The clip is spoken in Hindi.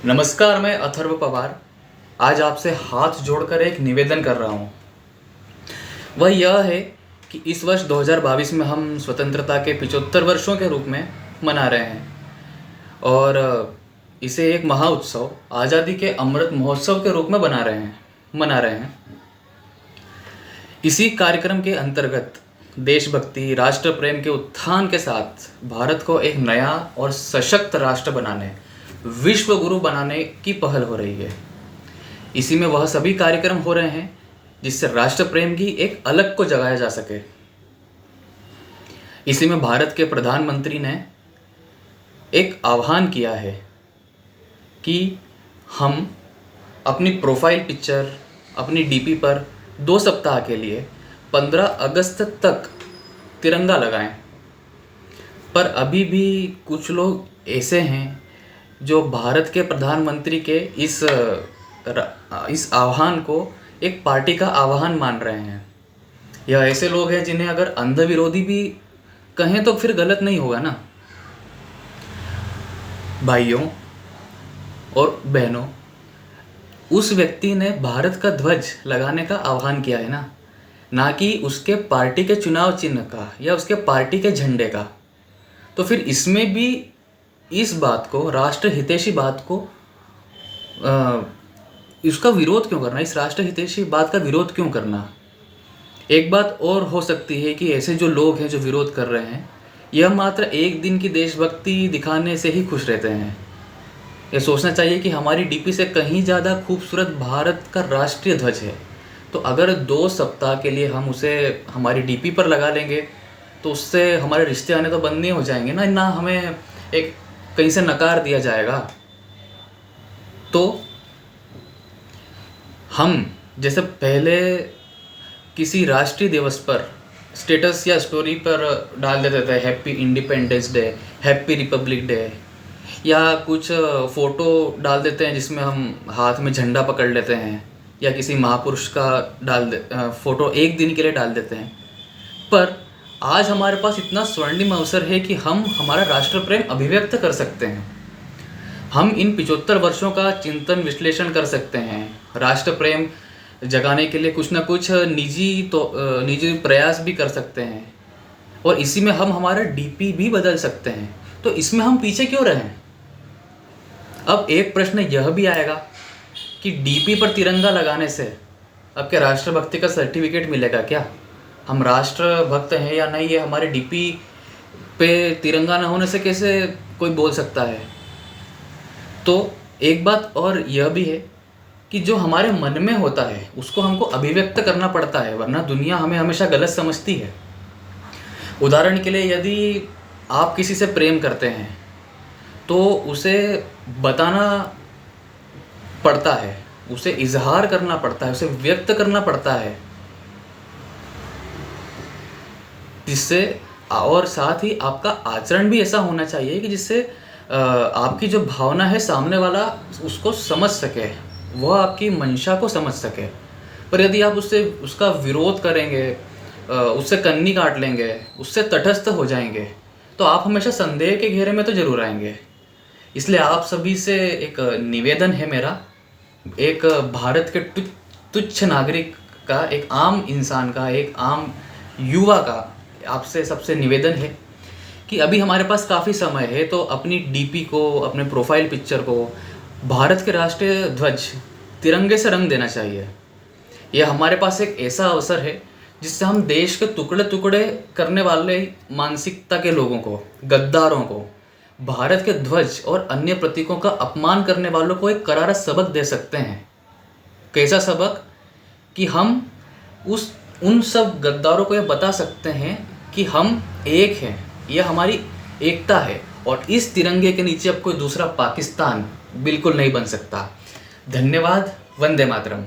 नमस्कार, मैं अथर्व पवार आज आपसे हाथ जोड़कर एक निवेदन कर रहा हूँ। वह यह है कि इस वर्ष 2022 में हम स्वतंत्रता के 75 वर्षों के रूप में मना रहे हैं और इसे एक महाउत्सव आज़ादी के अमृत महोत्सव के रूप में मना रहे हैं। इसी कार्यक्रम के अंतर्गत देशभक्ति, राष्ट्र प्रेम के उत्थान के साथ भारत को एक नया और सशक्त राष्ट्र बनाने, विश्व गुरु बनाने की पहल हो रही है। इसी में वह सभी कार्यक्रम हो रहे हैं जिससे राष्ट्र प्रेम की एक अलग को जगाया जा सके। इसी में भारत के प्रधानमंत्री ने एक आह्वान किया है कि हम अपनी प्रोफाइल पिक्चर, अपनी डीपी पर 2 सप्ताह के लिए 15 अगस्त तक तिरंगा लगाएं। पर अभी भी कुछ लोग ऐसे हैं जो भारत के प्रधानमंत्री के इस आह्वान को एक पार्टी का आह्वान मान रहे हैं। यह ऐसे लोग हैं जिन्हें अगर अंध विरोधी भी कहें तो फिर गलत नहीं होगा ना। भाइयों और बहनों, उस व्यक्ति ने भारत का ध्वज लगाने का आह्वान किया है ना कि उसके पार्टी के चुनाव चिन्ह का या उसके पार्टी के झंडे का। तो फिर इसमें भी इस बात को, राष्ट्र हितैषी बात को, इसका विरोध क्यों करना? इस राष्ट्र हितैषी बात का विरोध क्यों करना? एक बात और हो सकती है कि ऐसे जो लोग हैं जो विरोध कर रहे हैं, यह मात्र एक दिन की देशभक्ति दिखाने से ही खुश रहते हैं। यह सोचना चाहिए कि हमारी डीपी से कहीं ज़्यादा खूबसूरत भारत का राष्ट्रीय ध्वज है। तो अगर 2 सप्ताह के लिए हम उसे हमारी डीपी पर लगा लेंगे तो उससे हमारे रिश्ते आने तो बंद नहीं हो जाएंगे ना हमें एक कहीं से नकार दिया जाएगा। तो हम जैसे पहले किसी राष्ट्रीय दिवस पर स्टेटस या स्टोरी पर डाल देते थे happy independence day, happy Republic day, या कुछ फ़ोटो डाल देते हैं जिसमें हम हाथ में झंडा पकड़ लेते हैं, या किसी महापुरुष का फ़ोटो एक दिन के लिए डाल देते हैं। पर आज हमारे पास इतना स्वर्णिम अवसर है कि हम हमारा राष्ट्र प्रेम अभिव्यक्त कर सकते हैं। हम इन 75 वर्षों का चिंतन विश्लेषण कर सकते हैं। राष्ट्र प्रेम जगाने के लिए कुछ ना कुछ निजी प्रयास भी कर सकते हैं और इसी में हम हमारा डीपी भी बदल सकते हैं। तो इसमें हम पीछे क्यों रहें? अब एक प्रश्न यह भी आएगा कि डीपी पर तिरंगा लगाने से अब क्या राष्ट्रभक्ति का सर्टिफिकेट मिलेगा क्या? हम राष्ट्रभक्त हैं या नहीं, ये हमारे डीपी पे तिरंगा न होने से कैसे कोई बोल सकता है? तो एक बात और यह भी है कि जो हमारे मन में होता है उसको हमको अभिव्यक्त करना पड़ता है, वरना दुनिया हमें हमेशा गलत समझती है। उदाहरण के लिए, यदि आप किसी से प्रेम करते हैं तो उसे बताना पड़ता है, उसे इजहार करना पड़ता है, उसे व्यक्त करना पड़ता है, जिससे और साथ ही आपका आचरण भी ऐसा होना चाहिए कि जिससे आपकी जो भावना है सामने वाला उसको समझ सके, वह आपकी मंशा को समझ सके। पर यदि आप उसका विरोध करेंगे, उससे कन्नी काट लेंगे, उससे तटस्थ हो जाएंगे, तो आप हमेशा संदेह के घेरे में तो जरूर आएंगे। इसलिए आप सभी से एक निवेदन है मेरा, एक भारत के तुच्छ नागरिक का, एक आम इंसान का, एक आम युवा का आपसे सबसे निवेदन है कि अभी हमारे पास काफ़ी समय है, तो अपनी डीपी को, अपने प्रोफाइल पिक्चर को भारत के राष्ट्रीय ध्वज तिरंगे से रंग देना चाहिए। यह हमारे पास एक ऐसा अवसर है जिससे हम देश के टुकड़े टुकड़े करने वाले मानसिकता के लोगों को, गद्दारों को, भारत के ध्वज और अन्य प्रतीकों का अपमान करने वालों को एक करारा सबक दे सकते हैं। कैसा सबक? कि हम उन सब गद्दारों को यह बता सकते हैं कि हम एक हैं, यह हमारी एकता है और इस तिरंगे के नीचे अब कोई दूसरा पाकिस्तान बिल्कुल नहीं बन सकता। धन्यवाद। वंदे मातरम।